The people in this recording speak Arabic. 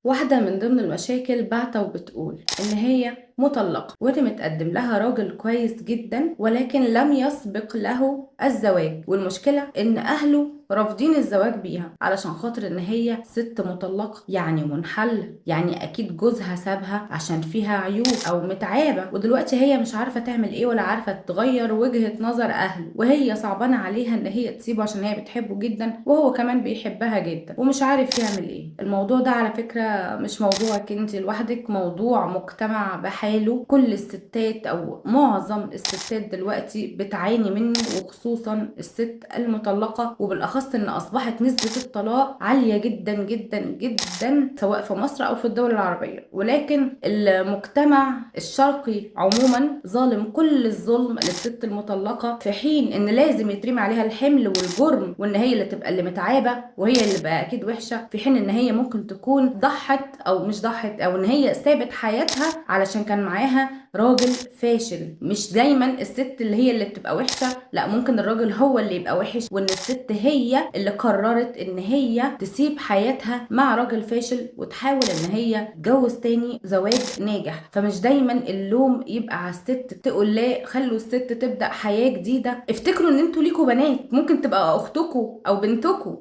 واحدة من ضمن المشاكل بعتة وبتقول إن هي مطلقة وإن متقدم لها راجل كويس جدا، ولكن لم يسبق له الزواج، والمشكلة إن أهله رافضين الزواج بيها علشان خاطر إن هي ست مطلقة، يعني منحلة، يعني أكيد جوزها سابها عشان فيها عيوب أو متعابة، ودلوقتي هي مش عارفة تعمل إيه ولا عارفة تغير وجهة نظر أهله، وهي صعبانة عليها إن هي تسيبه عشان هي بتحبه جدا وهو كمان بيحبها جدا ومش عارف يعمل إيه. الموضوع ده على فكرة مش موضوعك انت لوحدك، موضوع مجتمع بحاله، كل الستات او معظم الستات دلوقتي بتعاني منه، وخصوصا الست المطلقة، وبالاخص ان اصبحت نسبة الطلاق عالية جدا جدا جدا سواء في مصر او في الدول العربية. ولكن المجتمع الشرقي عموما ظالم كل الظلم للست المطلقة، في حين ان لازم يترمي عليها الحمل والجرم، وان هي اللي تبقى اللي متعابة وهي اللي بقى اكيد وحشة، في حين ان هي ممكن تكون ضحت او مش ضحت، او ان هي سابت حياتها علشان كان معاها راجل فاشل. مش دايما الست اللي هي اللي بتبقى وحشة، لا، ممكن الراجل هو اللي يبقى وحش، وان الست هي اللي قررت ان هي تسيب حياتها مع راجل فاشل وتحاول ان هي تتجوز تاني زواج ناجح. فمش دايما اللوم يبقى على الست، تقول لا خلوا الست تبدأ حياة جديدة. افتكروا ان انتوا ليكوا بنات، ممكن تبقى اختكوا او بنتكوا،